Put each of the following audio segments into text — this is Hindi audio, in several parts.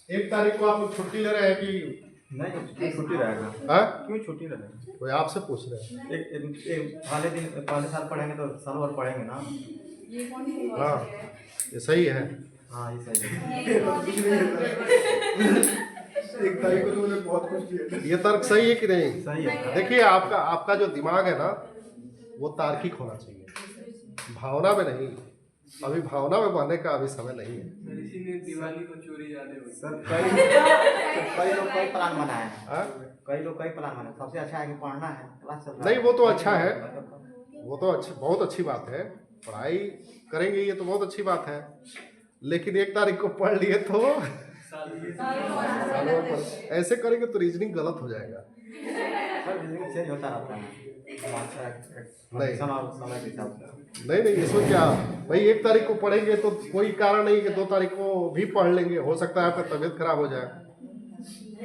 1 तारीख को आप लोग छुट्टी ले रहे हैं कि नहीं? क्यों छुट्टी रहेगा? हाँ? क्यों छुट्टी रहेगा? कोई आपसे पूछ रहे हैं। पहले साल पढ़ेंगे तो साल भर पढ़ेंगे ना। हाँ, ये सही है। हाँ, ये सही है। 1 तारीख को तो उन्होंने बहुत कुछ किया। ये तर्क सही है कि नहीं? सही है। देखिए, आपका जो दिमाग है ना, वो तार्किक होना चाहिए, भावना में नहीं। अभी भावना में बहने का अभी समय नहीं है। इसीलिए दिवाली को चोरी ज्यादा होती है। सर कई लोग कई प्लान बनाए हैं। हाँ? कई लोग कई प्लान बनाए। सबसे अच्छा है कि पढ़ना है, क्लास चल रहा है। नहीं, वो तो अच्छा है, वो तो अच्छा, बहुत अच्छी बात है। पढ़ाई करेंगे ये तो बहुत अच्छी बात है, लेकिन 1 तारीख को पढ़ लिए तो ऐसे करेंगे तो रीजनिंग गलत हो जाएगा। सर रीजनिंग चेंज होता रहता है नहीं। और समय के हिसाब से। नहीं, इसमें क्या भाई, 1 तारीख को पढ़ेंगे तो कोई कारण नहीं कि 2 तारीख को भी पढ़ लेंगे। हो सकता है आपका तबीयत खराब हो जाए।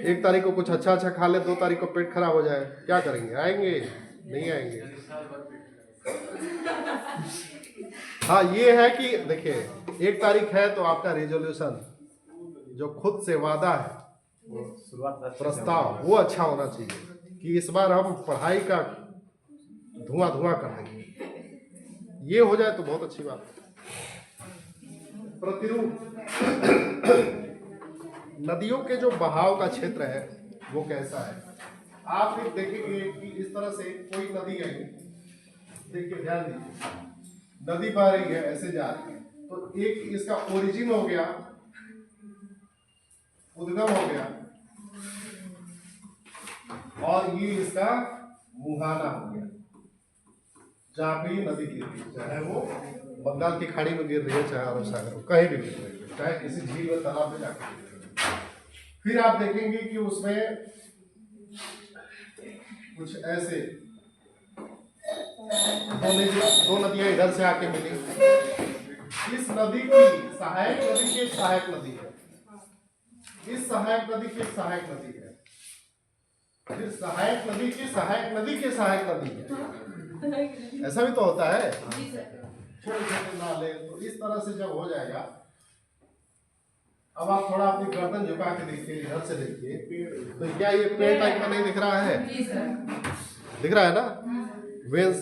1 तारीख को कुछ अच्छा खा ले, 2 तारीख को पेट खराब हो जाए, क्या करेंगे? आएंगे? नहीं आएंगे। हाँ, ये है कि देखिए, 1 तारीख है तो आपका रेजोल्यूशन, जो खुद से वादा है, वो शुरुआत प्रस्ताव, वो अच्छा होना चाहिए कि इस बार हम पढ़ाई का धुआं कर देंगे। ये हो जाए तो बहुत अच्छी बात है। प्रतिरूप नदियों के जो बहाव का क्षेत्र है वो कैसा है, आप एक देखेंगे कि इस तरह से कोई नदी गई, देखिए ध्यान दीजिए, नदी बह रही है, ऐसे जा रही है, तो एक इसका ओरिजिन हो गया, उद्गम हो गया, और ये इसका मुहाना हो गया, जहाँ पे ये नदी गिर रही है, चाहे वो बंगाल की खाड़ी में गिर रही है, चाहे अरब सागर में, कहीं भी गिर रही है, चाहे किसी झील में, तालाब में जाकर गिर रही है। फिर आप देखेंगे कि उसमें कुछ ऐसे दो नदियां इधर से आके मिली। इस नदी की सहायक नदी की एक सहायक नदी है, इस सहायक नदी की एक सहायक नदी है, फिर सहायक नदी की सहायक नदी की सहायक नदी है। ऐसा भी तो होता है, छोटे छोटे नाले। तो इस तरह से जब हो जाएगा, अब आप थोड़ा अपनी गर्दन झुका के देखिए, इधर से देखिए, तो क्या ये पेड़ टाइप का नहीं दिख रहा है? दिख रहा है ना, वेंस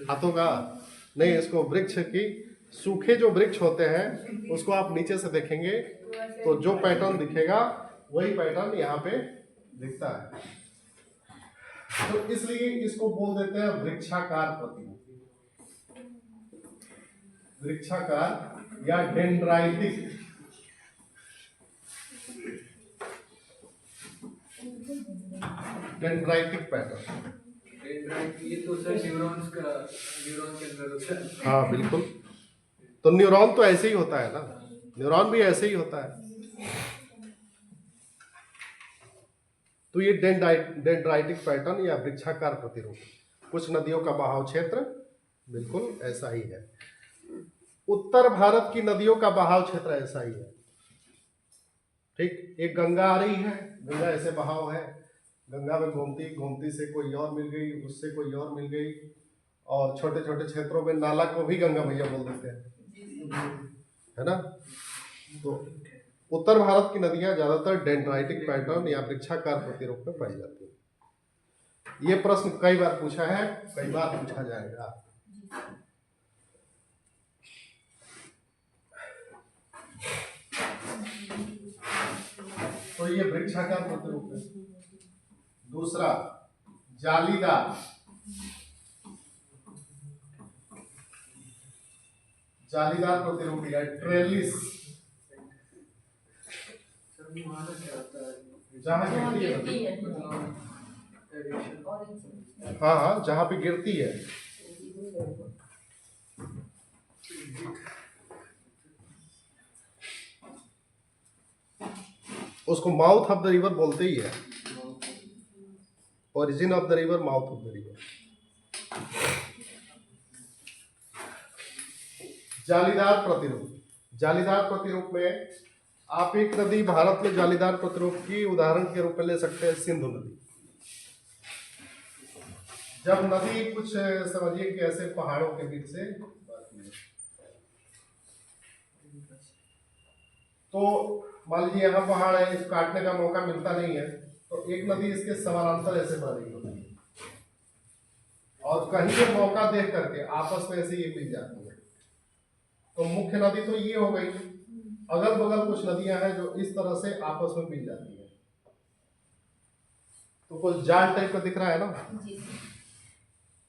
हाथों का? नहीं, इसको वृक्ष की, सूखे जो वृक्ष होते हैं उसको आप नीचे से देखेंगे तो जो पैटर्न दिखेगा वही पैटर्न यहाँ पे दिखता है। तो इसलिए इसको बोल देते हैं वृक्षाकार प्रतिरूप, वृक्षाकार या डेंड्राइटिक। डेंड्राइटिक पैटर्न, ये तो सर न्यूरॉन्स के अंदर होता है। हाँ बिल्कुल। तो न्यूरॉन तो ऐसे ही होता है ना, न्यूरॉन भी ऐसे ही होता है। तो ये डेंड्राइटिक पैटर्न या वृक्षाकार प्रतिरूप, कुछ नदियों का बहाव क्षेत्र बिल्कुल ऐसा ही है। उत्तर भारत की नदियों का बहाव क्षेत्र ऐसा ही है। ठीक, एक गंगा आ रही है, गंगा ऐसे बहाव है, गंगा में घूमती से कोई और मिल गई, उससे कोई और मिल गई, और छोटे छोटे क्षेत्रों में नाला को भी गंगा मैया बोल देते हैं, है ना। तो उत्तर भारत की नदियां ज्यादातर डेंड्राइटिक पैटर्न या वृक्षाकार प्रतिरूप में पाई जाती है। ये प्रश्न कई बार पूछा है, कई बार पूछा जाएगा। तो ये वृक्षाकार प्रतिरूप है। दूसरा जालीदार, जालीदार प्रतिरूप या ट्रेलिस, जहाँ गिरती है, हाँ, जहाँ पे गिरती है। उसको माउथ ऑफ द रिवर बोलते ही है, origin of the river, mouth of the river. जालीदार प्रतिरूप, जालीदार प्रतिरूप में आप एक नदी भारत में जालीदार प्रतिरूप की उदाहरण के रूप में ले सकते हैं, सिंधु नदी। जब नदी कुछ समझिए कि ऐसे पहाड़ों के बीच से, तो मान लीजिए यहाँ पहाड़ है, इस काटने का मौका मिलता नहीं है, तो एक नदी इसके समानांतर ऐसे बह रही होती है और कहीं पे मौका देख करके आपस में ऐसे ये मिल जाती है। तो मुख्य नदी तो ये हो गई। अगल बगल कुछ नदियां हैं जो इस तरह से आपस में मिल जाती है। तो कुछ जाल टाइप का दिख रहा है ना?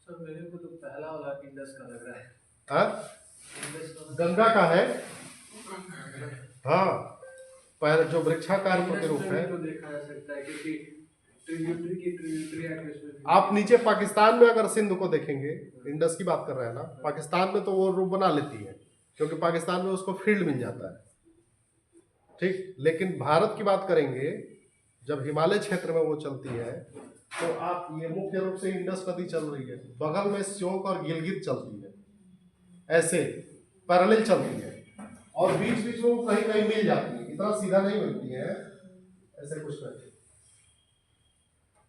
सर मेरे को तो पहला वाला इंडस का लग रहा है। हाँ, इंडस का गंगा का है। हाँ, पर जो वृक्षाकार प्रतिरूप है। तो देखा जा सकता है क्योंकि ट्रिब्यूटरी आके उसमें आप नीचे पाकिस्तान में अगर सिंध को देखेंगे, इंडस की बात कर रहे हैं ना, पाकिस्तान में तो वो रूप बना लेती है क्योंकि पाकिस्तान में उसको फील्ड मिल जाता है, ठीक। लेकिन भारत की बात करेंगे, जब हिमालय क्षेत्र में वो चलती है तो आप ये मुख्य रूप से इंडस नदी चल रही है, बगल में श्योक और गिलगित चलती है, ऐसे पैरेलल चलती है और बीच बीच में वो कहीं कहीं मिल जाती है, इतना सीधा नहीं मिलती है, ऐसे कुछ करके।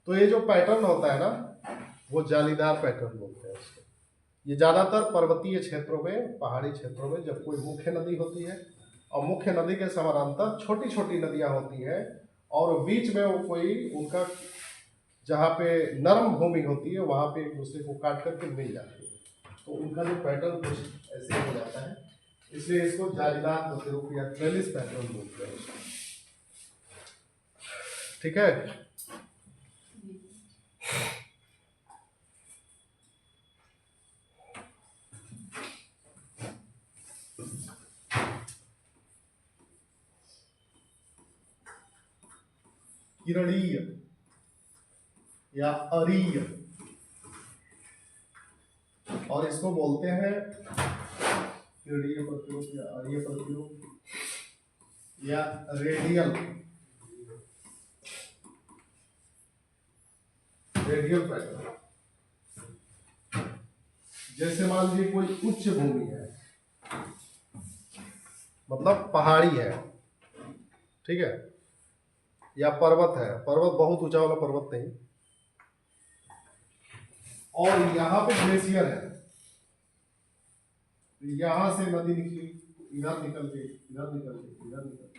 तो ये जो पैटर्न होता है ना, वो जालीदार पैटर्न बोलते हैं उसको। ये ज्यादातर पर्वतीय क्षेत्रों में, पहाड़ी क्षेत्रों में जब कोई मुख्य नदी होती है और मुख्य नदी के समानांतर छोटी छोटी नदियां होती हैं और बीच में वो कोई उनका जहाँ पे नरम भूमि होती है वहाँ पे एक दूसरे को काट करके मिल जाती है, तो उनका जो पैटर्न कुछ ऐसे हो जाता है, इसलिए इसको जालीदार प्रतिरूप या ट्रेलिस पैटर्न बोलते हैं उसको। ठीक है। किरणीय या अरीय, और इसको बोलते हैं किरणीय प्रतिरूप या अरीय प्रतिरूप या रेडियल पैटर्न। जैसे मान लीजिए कोई उच्च भूमि है, मतलब पहाड़ी है, ठीक है, या पर्वत है, पर्वत बहुत ऊंचा वाला पर्वत नहीं, और यहाँ पे ग्लेशियर है, यहां से नदी निकली, इधर निकल के इधर निकल के इधर निकल के,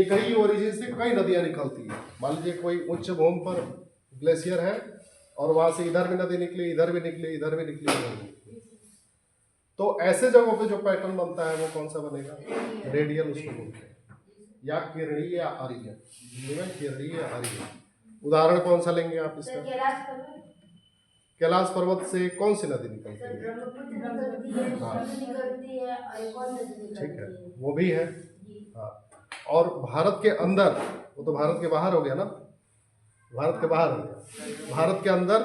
एक ही ओरिजिन से कई नदियां निकलती है। मान लीजिए कोई उच्च भूमि पर ग्लेशियर है और वहां से इधर भी नदी निकली, इधर भी निकली, इधर भी निकली, इधर भी निकली। तो ऐसे जगहों पे जो पैटर्न बनता है वो कौन सा बनेगा? रेडियल उसको बोलते हैं, या किरणीय या अरीय। किरणीय या अरीय। उदाहरण कौन सा लेंगे आप इसका? कैलाश पर्वत से कौन सी नदी निकलती है? हाँ, ठीक है, वो भी है। हाँ, और भारत के अंदर, वो तो भारत के बाहर हो गया ना, भारत के बाहर हो गया, भारत के अंदर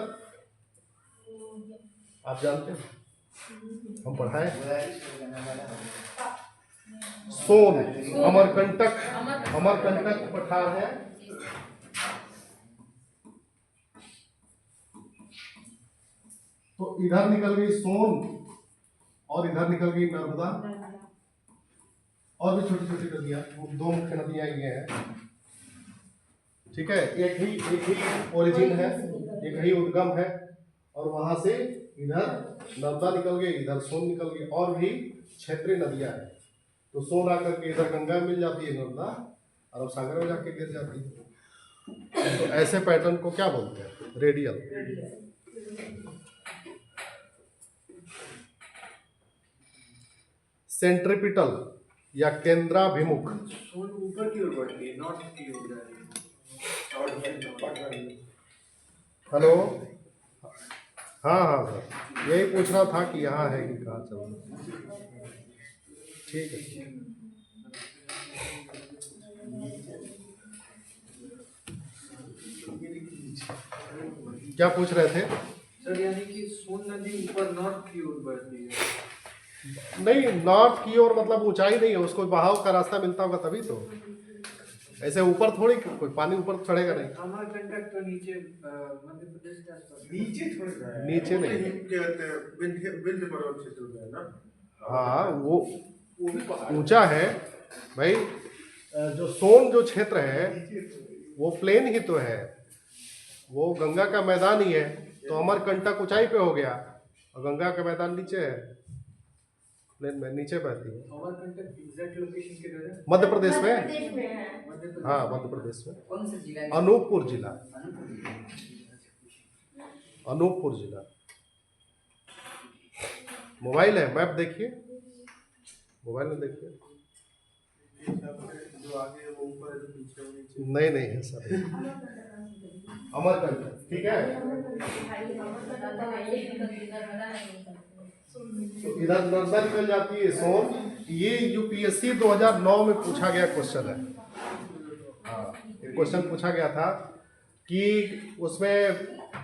आप जानते हैं, हम पढ़ाए, सोन, अमरकंटक पठार है, तो इधर निकल गई सोन और इधर निकल गई नर्मदा, और भी छोटी छोटी नदियां, दो मुख्य नदियां ये हैं, ठीक है। एक ही ओरिजिन है, एक ही उद्गम है, और वहां से इधर नर्मदा निकल गई, इधर सोन निकल गई, और भी क्षेत्रीय नदियां हैं। तो सोन आकर के इधर गंगा में मिल जाती है, नर्मदा अरब सागर में जाके गिर जाती है। तो ऐसे पैटर्न को क्या बोलते हैं? रेडियल। सेंट्रिपिटल या केंद्राभिमुख। सोन ऊपर की ओर बढ़ती है, नॉर्थ की ओर जा रही है। हेलो, हाँ सर, यही पूछना था कि यहाँ है कि कहाँ चल रहा है। ठीक है, क्या पूछ रहे थे? सर यानी कि सोन नदी ऊपर नॉर्थ की ओर बढ़ती है। नहीं, नॉर्थ की ओर मतलब ऊंचाई नहीं है, उसको बहाव का रास्ता मिलता होगा तभी तो। ऐसे ऊपर थोड़ी कोई पानी ऊपर चढ़ेगा नहीं। अमरकंटक तो नीचे मध्य प्रदेश के आसपास, नीचे नहीं, विंध्य पर्वत क्षेत्र में है ना। हाँ वो भी ऊंचा है भाई। जो सोन जो क्षेत्र है वो प्लेन ही तो है, वो गंगा का मैदान ही है, तो अमरकंटक ऊंचाई पे हो गया और गंगा का मैदान नीचे है। प्लेन में नीचे बहती है। अमरकंटक एग्जैक्ट लोकेशन किधर है? मध्य प्रदेश में। मध्य प्रदेश। हाँ, मध्य प्रदेश में कौन सा जिला है? अनूपपुर जिला। अनूपपुर जिला। अनूपपुर जिला। मोबाइल है, मैप देखिए, मोबाइल में देखिए। जो आगे है वो ऊपर है, जो पीछे वो नीचे। नहीं नहीं है सर, अमरकंटक, ठीक है। तो इधर नर्मदा निकल जाती है सोन। ये यूपीएससी 2009 में पूछा गया क्वेश्चन है। हाँ, एक क्वेश्चन पूछा गया था कि उसमें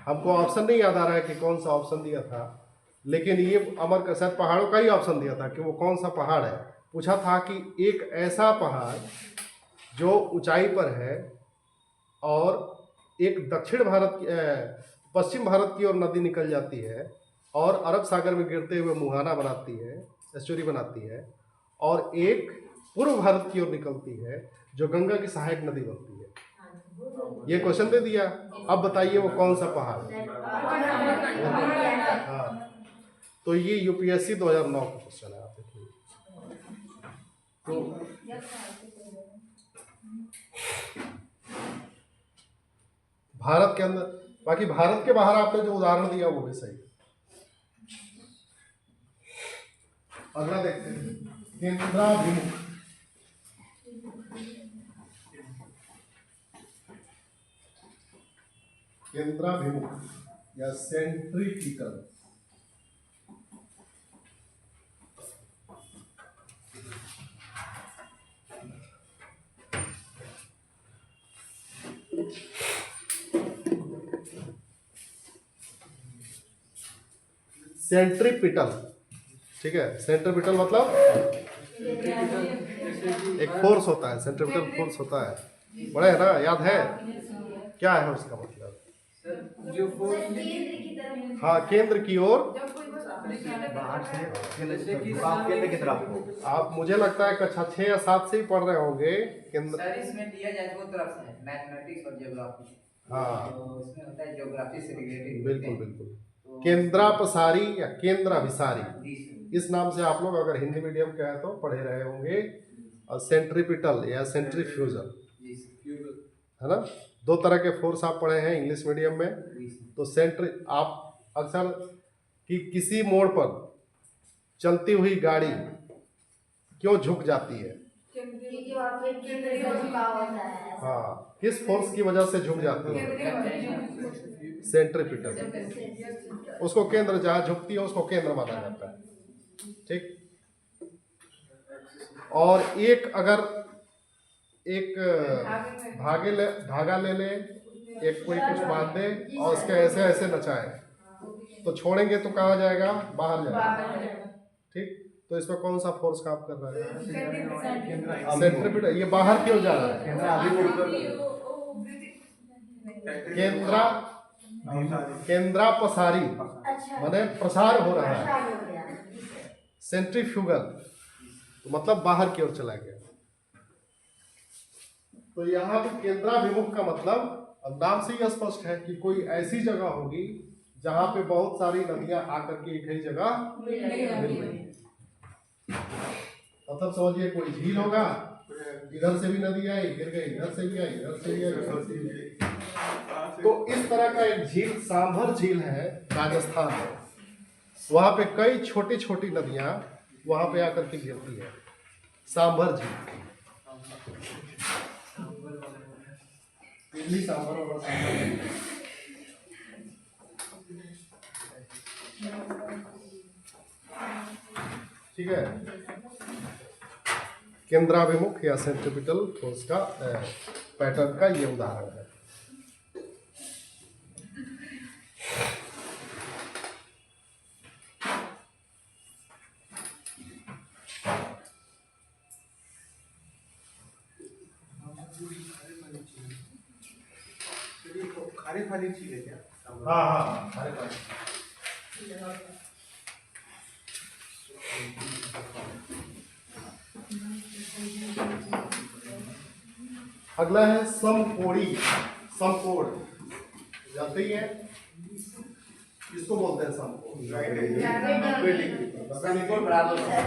हमको ऑप्शन नहीं याद आ रहा है कि कौन सा ऑप्शन दिया था, लेकिन ये अमर शायद पहाड़ों का ही ऑप्शन दिया था कि वो कौन सा पहाड़ है। पूछा था कि एक ऐसा पहाड़ जो ऊंचाई पर है और एक दक्षिण भारत की पश्चिम भारत की ओर नदी निकल जाती है और अरब सागर में गिरते हुए मुहाना बनाती है, एस्चुरी बनाती है, और एक पूर्व भारत की ओर निकलती है जो गंगा की सहायक नदी बनती है। ये क्वेश्चन दे दिया। अब बताइए वो कौन सा पहाड़ है? हाँ, तो ये यूपीएससी 2009 का क्वेश्चन है, आप देखिए। तो भारत के अंदर, बाकी भारत के बाहर आपने जो उदाहरण दिया वो भी सही। अगला देखते हैं, केंद्राभिमुख। केंद्राभिमुख या सेंट्रीपिटल। सेंट्रीपिटल, ठीक है। सेंट्रीपिटल मतलब एक फोर्स होता है, सेंट्रीपिटल फोर्स होता है, बड़े है ना, याद है क्या है उसका मतलब? सर जो फोर्स हाँ, केंद्र की ओर। बाहर से जैसे कि केंद्र की तरफ को। आप मुझे लगता है कक्षा 6 या 7 से ही पढ़ रहे होंगे केंद्र। सर इसमें दिया जाए दो तरफ से, मैथमेटिक्स और ज्योग्राफी। हाँ, तो उसमें होता है ज्योग्राफी से रिलेटेड। बिल्कुल बिल्कुल। केंद्रापसारी या केंद्राभिसारी, इस नाम से आप लोग अगर हिंदी मीडियम के हैं तो पढ़े रहे होंगे। और सेंट्रीपिटल या सेंट्रीफ्यूजल, है ना, दो तरह के फोर्स आप पढ़े हैं इंग्लिश मीडियम में। तो आप अक्सर कि किसी मोड़ पर चलती हुई गाड़ी क्यों झुक जाती है? हाँ, किस फोर्स की वजह से झुक जाती है? सेंट्रीपिटल। उसको केंद्र, जहाँ झुकती है उसको केंद्र माना जाता है, ठीक। और एक अगर एक धागा ले ले, एक कोई कुछ बांध दे और उसके ऐसे ऐसे नचाए, तो छोड़ेंगे तो कहाँ जाएगा? बाहर जाएगा, ठीक। तो इसमें कौन सा फोर्स काम कर रहा है? सेंट्रीपिटल। ये बाहर क्यों जा रहा है? केंद्रापसारी माने प्रसार हो रहा है। सेंट्रीफ्यूगल तो मतलब बाहर की ओर चला गया। तो यहाँ पे केंद्राभिमुख का मतलब अब नाम से ही स्पष्ट है कि कोई ऐसी जगह होगी जहाँ पे बहुत सारी नदियां आकर के एक ही जगह मिल रही है। मतलब समझिए कोई झील होगा, इधर से भी नदी आई, गिर गई, इधर से भी आई, इधर से भी आई, इधर से भी आई। तो इस तरह का एक झील सांभर झील है राजस्थान में। वहाँ पे कई छोटी छोटी नदियाँ वहाँ पे आकर के गिरती है। सांभर झील, इडली सांभर और सांभर। ठीक है। केंद्राभिमुख या सेंट्रीपिटल फोर्स का पैटर्न का ये उदाहरण है। खारी खारी चीज है क्या? हाँ हाँ, खारे पानी। अगला है समकोणी। समकोण जानते ही है, इसको बोलते हैं समकोण। समकोण बराबर है।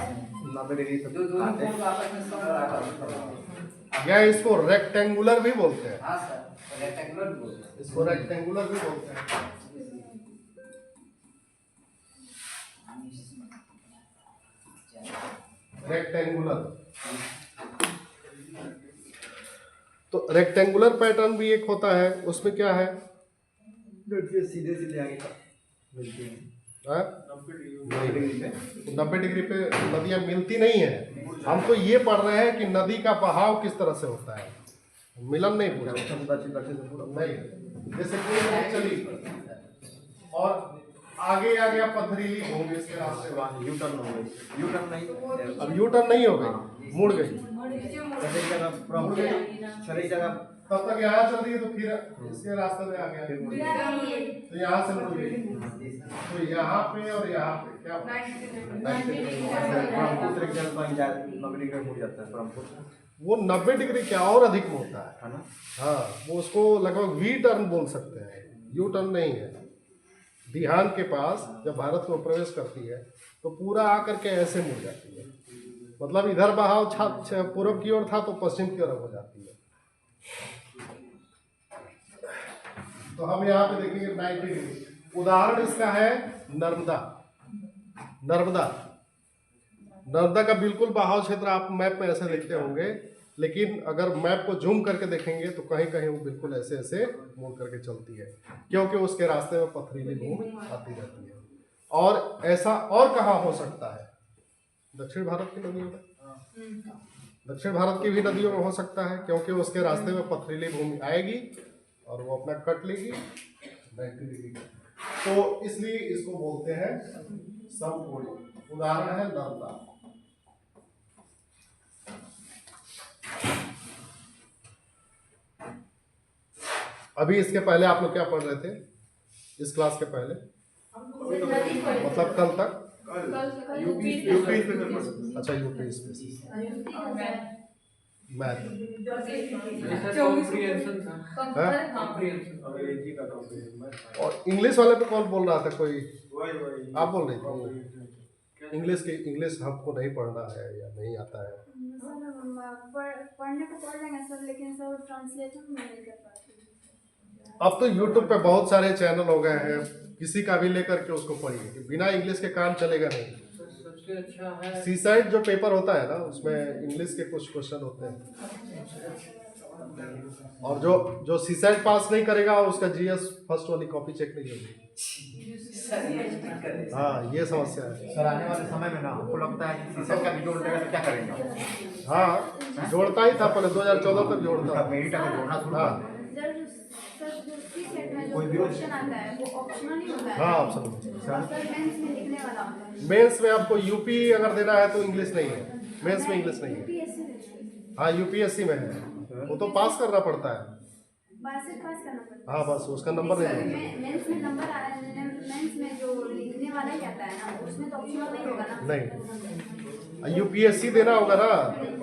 90 डिग्री तक जो दोनों आते हैं। कोण आपस में सम बराबर। या इसको रेक्टेंगुलर भी बोलते हैं, हाँ सर, रेक्टेंगुलर बोलते हैं। इसको रेक्टेंगुलर भी बोलते हैं। रेक्टेंगुलर, तो रेक्टेंगुलर पैटर्न भी एक होता है, उसमें क्या है? सीधे सीधे आगे मिलती हैं। हाँ? 90 डिग्री पे 90 डिग्री पे नदियां मिलती नहीं है। हम तो ये पढ़ रहे हैं कि नदी का बहाव किस तरह से होता है, मिलन नहीं पूछा। दक्षिण दक्षिण से पूरा नहीं, जैसे कोई चली और आगे आ गया पथरीली भूमि, इसके रास्ते में यू टर्न हो गई, यू टर्न नहीं, अब यू टर्न नहीं हो गई, मुड़ गई, सही जगह पूरा मुड़ गई, सही जगह तब तक यहाँ चल रही है तो फिर इसके रास्ते में आ गया, तो यहाँ से मुड़ गई, तो यहाँ पे और यहाँ पे क्या होगा? ब्रह्मपुत्र एक जगह कहीं जाए 90 डिग्री में मुड़ जाता है ब्रह्मपुत्र, वो 90 डिग्री क्या और अधिक में होता है ना। हाँ, वो उसको लगभग वी टर्न बोल सकते हैं, यू टर्न नहीं है। बिहार के पास जब भारत में प्रवेश करती है तो पूरा आकर के ऐसे मुड़ जाती है, मतलब इधर बहाव पूर्व की ओर था तो पश्चिम की ओर हो जाती है। तो हम यहाँ पे देखेंगे 90 डिग्री। उदाहरण इसका है नर्मदा। नर्मदा नर्मदा का बिल्कुल बहाव क्षेत्र आप मैप में ऐसे देखते होंगे, लेकिन अगर मैप को जूम करके देखेंगे तो कहीं कहीं वो बिल्कुल ऐसे ऐसे मुड़ करके चलती है, क्योंकि उसके रास्ते में पथरीली भूमि आती रहती है। और ऐसा और कहाँ हो सकता है? दक्षिण भारत की नदियों में, दक्षिण भारत की भी नदियों में हो सकता है, क्योंकि उसके रास्ते में पथरीली भूमि आएगी और वो अपना कट लेगी 90 डिग्री, तो इसलिए इसको बोलते हैं समकोण। उदाहरण है नर्मदा। अभी इसके पहले आप लोग क्या पढ़ रहे थे इस क्लास के पहले, मतलब कल तक? यूपी अच्छा, यूपी मैथ। कॉम्प्रिहेंशन था, हाँ? कॉम्प्रिहेंशन। अंग्रेजी का तो और इंग्लिश वाले पे कौन बोल रहा था? कोई वही आप बोल रहे थे इंग्लिश हमको नहीं पढ़ना है या नहीं आता है। पढ़ने को पढ़ लेंगे सर, लेकिन सर ट्रांसलेशन नहीं कर पाते। अब तो यूट्यूब पे बहुत सारे चैनल हो गए हैं, किसी का भी लेकर के उसको पढ़िए, बिना इंग्लिश के काम चलेगा नहीं। सबसे अच्छा है सीसाइड जो पेपर होता है ना, उसमें इंग्लिश के कुछ क्वेश्चन होते हैं, और जो सीसाइड पास नहीं करेगा उसका जीएस फर्स्ट वाली कॉपी चेक नहीं होगी। हाँ, ये समस्या है। सर आने वाले समय में ना हमको लगता है कि सीसम का वीडियो उल्टेगा तो क्या करेंगे? हाँ, जोड़ता ही था पहले, 2014 तक जोड़ता था। मेरिट अगर जोड़ना शुरू कर दें। सर जो सेट में जो कोई भी क्वेश्चन आता है वो ऑप्शनल ही होता है। हाँ, ऑप्शन। और सर मेंस में लिखने वाला होता है। मेंस में आपको यूपी अगर देना है तो इंग्लिश नहीं है, मेंस में इंग्लिश नहीं है। यूपीएससी में हाँ, यूपीएससी में है, वो तो पास करना पड़ता है। पास करना पड़ता है। हाँ, बस उसका नंबर नहीं होता। मेंस में नंबर मेंस में जो लिखने वाला ही आता है ना, उसमें तो ऑप्शनल नहीं होगा ना। नहीं, यूपीएससी देना होगा ना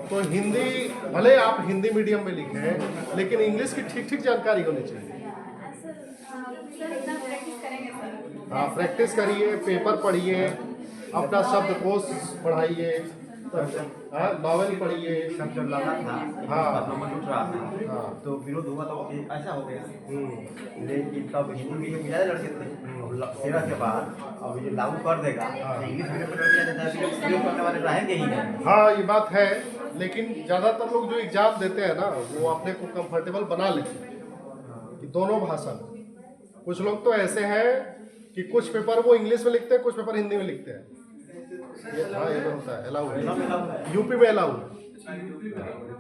तो हिंदी, भले आप हिंदी मीडियम में लिखें लेकिन इंग्लिश की ठीक ठीक जानकारी होनी चाहिए। सर इतना प्रैक्टिस करेंगे सर। हाँ, प्रैक्टिस करिए, पेपर पढ़िए, अपना शब्दकोश पढ़ाइए, हाँ, नॉवेल पढ़िए। सब जब लगा था हाँ। नंबर टूट रहा था, हाँ। तो विरोध हुआ तो ऐसा हो गया। लेकिन तब हिंदी मीडियम में ज़्यादा लड़के थे, 13 के बाद अब ये लागू कर देगा तो इंग्लिश मीडियम में लड़के ज़्यादा करने वाले रहेंगे ही नहीं। हाँ, ये बात है, लेकिन ज़्यादातर लोग जो एग्जाम देते हैं ना वो अपने को कंफर्टेबल बना लेते हैं कि दोनों भाषा में। कुछ लोग तो ऐसे हैं कि कुछ पेपर वो इंग्लिश में लिखते हैं, कुछ पेपर हिंदी में लिखते हैं। हाँ, ये तो होता है, अलाउ है। यूपी में अलाउ है, यूपी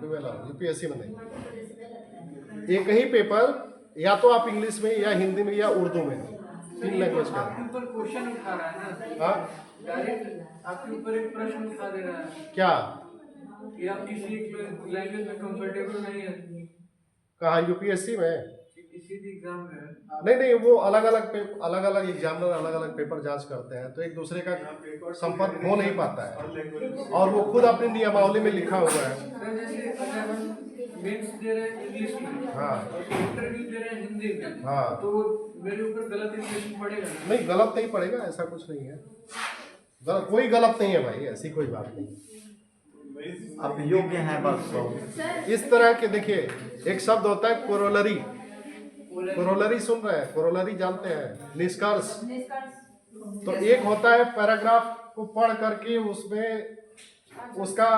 में अलाउ, यूपीएससी में नहीं। एक ही पेपर या तो आप इंग्लिश में या हिंदी में या उर्दू में, 3 लैंग्वेज का आपके है। ऊपर क्वेश्चन उठा रहा है ना, हाँ, डायरेक्ट आपके ऊपर एक प्रश्न उठा दे रहा है क्या? कि आप किसी लैंग्वेज में कंफर्टेबल नहीं है, कहा यूपीएससी में? किसी भी एग्जाम में नहीं, वो अलग अलग एग्जामिनर अलग अलग पेपर जांच करते हैं, तो एक दूसरे का संपर्क हो नहीं पाता है, और वो खुद अपनी नियमावली में लिखा हुआ है। सर जैसे अगर हम मेंस दे रहे हैं इंग्लिश में, हाँ इंटरव्यू दे रहे हैं हिंदी में, हाँ। तो मेरे ऊपर गलत इंप्रेशन पड़ेगा ना? नहीं, गलत नहीं पड़ेगा, ऐसा कुछ नहीं है। कोई गलत नहीं है भाई, ऐसी कोई बात नहीं। आप योग्य हैं बस। सर इस तरह के देखिए, एक शब्द होता है कोरोलरी। कोरोलरी सुन रहे हैं? कोरोलरी जानते हैं? निष्कर्ष। निष्कर्ष तो एक होता है पैराग्राफ को पढ़ करके उसमें उसका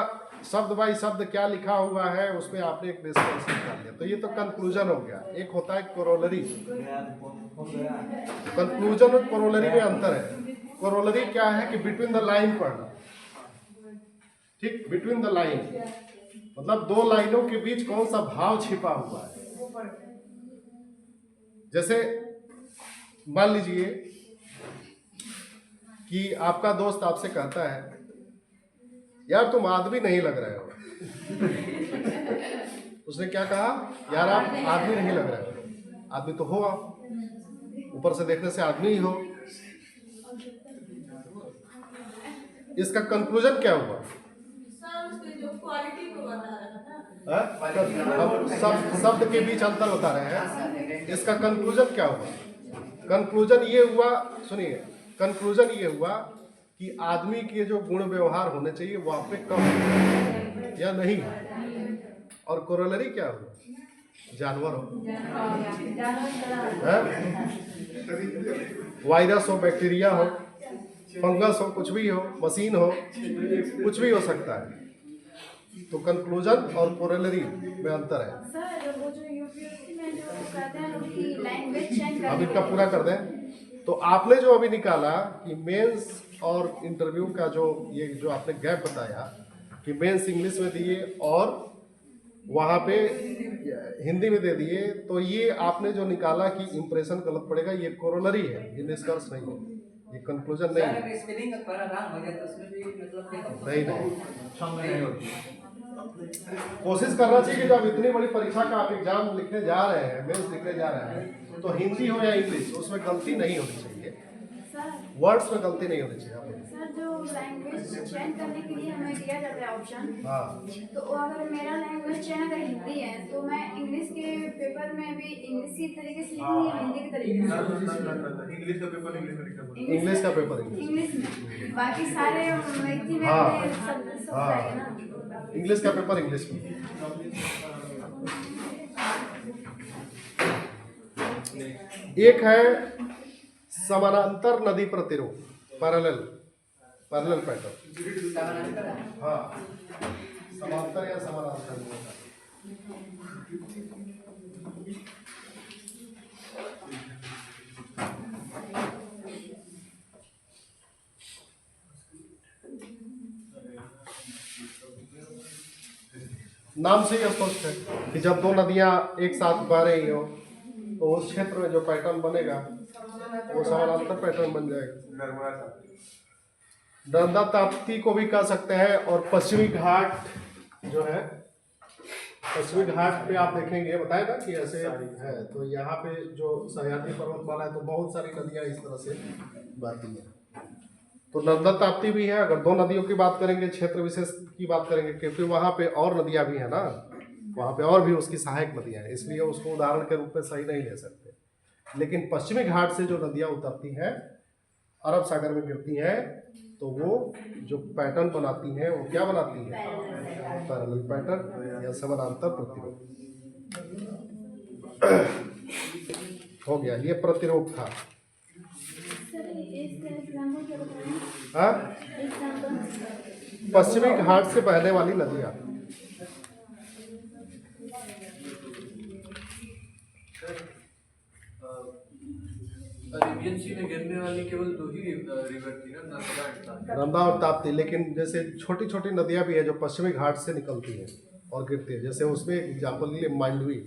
शब्द बाई शब्द क्या लिखा हुआ है, उसमें आपने एक निष्कर्ष निकाल लिया, तो ये तो कंक्लूजन हो गया। एक होता है कोरोलरी। कंक्लूजन और कोरोलरी में अंतर है। कोरोलरी क्या है कि बिटवीन द लाइन पढ़ना, ठीक, बिटवीन द लाइन मतलब दो लाइनों के बीच कौन सा भाव छिपा हुआ है। जैसे मान लीजिए कि आपका दोस्त आपसे कहता है, यार तुम आदमी नहीं लग रहे हो। उसने क्या कहा? यार आप आदमी नहीं लग रहे हो। आदमी तो हो आप, ऊपर से देखने से आदमी ही हो। इसका कंक्लूजन क्या हुआ? हम शब्द के बीच अंतर बता रहे हैं। इसका कंक्लूजन क्या हुआ? कंक्लूजन ये हुआ, सुनिए, कंक्लूजन ये हुआ कि आदमी के जो गुण व्यवहार होने चाहिए वो आप पे कम है या नहीं है। और कोरोलरी क्या हुआ? जानवर हो, वायरस हो, बैक्टीरिया हो, फंगस हो, कुछ भी हो, मशीन हो, कुछ भी हो सकता है। तो कंक्लूजन और कोरोलरी में अंतर है। सर वो जो यूपीएससी में जो कहते हैं लोग कि लैंग्वेज चेंज अब करने इनका पूरा कर दें। तो आपने जो अभी निकाला कि मेंस और इंटरव्यू का जो ये जो आपने गैप बताया कि मेंस इंग्लिश में दिए और वहाँ पे हिंदी में दे दिए, तो ये आपने जो निकाला कि इंप्रेशन गलत पड़ेगा, ये कोरोलरी है, ये निष्कर्ष नहीं है, ये कंक्लूजन नहीं है। स्पेलिंग थोड़ा हो जाए तो उसमें भी मतलब नहीं नहीं, क्षम नहीं होती। कोशिश करना चाहिए कि जब इतनी बड़ी परीक्षा का आप एग्जाम लिखने जा रहे हैं, मेंस लिखने जा रहे हैं, तो हिंदी हो या इंग्लिश उसमें गलती नहीं होनी चाहिए, सर वर्ड्स में गलती नहीं होनी चाहिए आपको। सर जो लैंग्वेज चेंज करने के लिए हमें दिया जाता है ऑप्शन, हाँ, तो अगर मेरा लैंग्वेज चेंज अगर हिंदी है तो मैं इंग्लिश के पेपर में भी इंग्लिश की तरीके से लिखूंगी या हिंदी के तरीके से? इंग्लिश का पेपर इंग्लिश में लिखना पड़ेगा। इंग्लिश का पेपर इंग्लिश, इंग्लिश में, बाकी सारे हिंदी में हाँ। अपने सब हाँ। जाएगा ना। इंग्लिश का पेपर इंग्लिश में। एक है समानांतर नदी प्रतिरोध, पैरेलल पैटर्न। हाँ, समांतर या समानांतर। नाम से ही स्पष्ट है कि जब दो नदियां एक साथ बह रही हो तो उस क्षेत्र में जो पैटर्न बनेगा वो समानांतर पैटर्न बन जाएगा। नर्मदा ताप्ती को भी कह सकते हैं। और पश्चिमी घाट जो है, पश्चिमी घाट पे आप देखेंगे, बताए ना कि ऐसे है, तो यहाँ पे जो सह्याद्री पर्वतमाला है तो बहुत सारी नदियाँ इस तरह से बहती हैं। तो नर्मदा ताप्ती भी है। अगर दो नदियों की बात करेंगे, क्षेत्र विशेष की बात करेंगे, क्योंकि वहाँ पे और नदियाँ भी है ना, वहाँ पे और भी उसकी सहायक नदियाँ हैं, इसलिए उसको उदाहरण के रूप में सही नहीं ले सकते। लेकिन पश्चिमी घाट से जो नदियाँ उतरती हैं, अरब सागर में गिरती हैं, तो वो जो पैटर्न बनाती हैं वो क्या बनाती हैं? पैरेलल पैटर्न या समानांतर प्रतिरोध। हो गया, ये प्रतिरोध था। हाँ, पश्चिमी घाट से बहने वाली नदियाँ। अरेबियन सी में गिरने वाली केवल दो ही रिवर थी ना, नर्मदा एंड ताप्ती। नर्मदा और ताप्ती, लेकिन जैसे छोटी छोटी नदियाँ भी है जो पश्चिमी घाट से निकलती हैं और गिरती है। जैसे उसमें एग्जाम्पल के लिए मांडवी।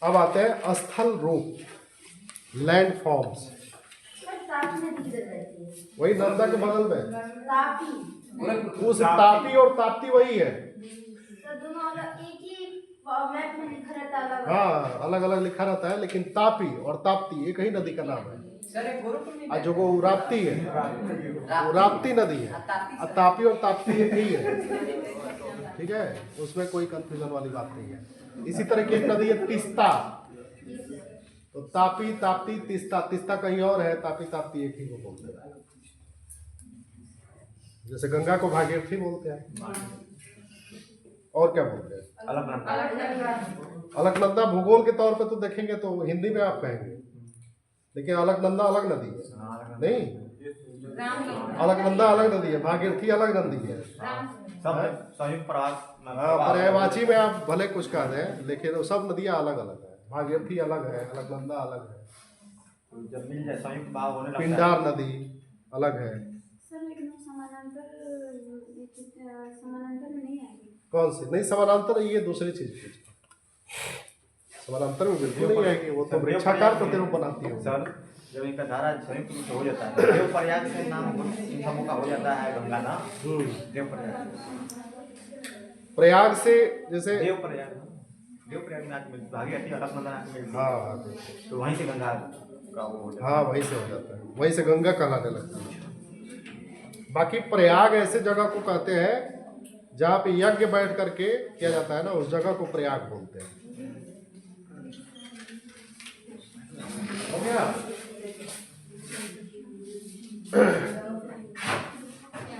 अब आते हैं स्थल रूप, लैंड फॉर्म्स। वही नर्मदा के बगल में उस तापी और ताप्ती वही है। हाँ, अलग अलग लिखा रहता है, लेकिन तापी और ताप्ती एक ही नदी का नाम है। सर एक गोरखपुर में और जो वो राप्ती है, वो राप्ती नदी है। और तापी और ताप्ती एक ही है, ठीक है, उसमें कोई कंफ्यूजन वाली बात नहीं है। इसी तरह की एक नदी है तीस्ता, तो तापी, ताप्ती, तीस्ता। तीस्ता कहीं और है, तापी ताप्ती एक ही को बोलते हैं। जैसे गंगा को भागीरथी बोलते हैं। और क्या बोलते हैं? अलकनंदा। भूगोल के तौर पे तो देखेंगे तो हिंदी में आप कहेंगे, लेकिन अलकनंदा अलग नदी है नहीं, अलकनंदा अलग नदी है, भागीरथी अलग नदी है। सब संयुक्त प्रवास हाँ, पर्यायवाची में आप भले कुछ कह दें, लेकिन वो सब नदियाँ अलग अलग है। भागीरथी अलग है, अलकनंदा अलग है, जब मिल जाए संयुक्त बहाव होने लगता है। पिंडार नदी अलग है। सर लेकिन वो समानांतर में नहीं आएगी। कौन सी? नहीं, समानांतर ये दूसरी चीज है। समानांतर में बिल्कुल नहीं आएगी, वो तो वृक्षाकार प्रतिरूप बनाती है। सर जब इनका धारा संयुक्त रूप से हो जाता है, देव प्रयाग से नाम इन सबों का हो जाता है गंगा ना। देव प्रयाग, प्रयाग से जैसे देव प्रयाग में आके मिलती, भागीरथी अलकनंदा आके मिलती, हाँ, तो वहीं से गंगा का वो हो जाता है। हाँ, वहीं से हो जाता है, वहीं से गंगा कहलाने लगता है। बाकी प्रयाग ऐसे जगह को कहते हैं जहाँ पे यज्ञ बैठ करके किया जाता है ना, उस जगह को प्रयाग बोलते हैं।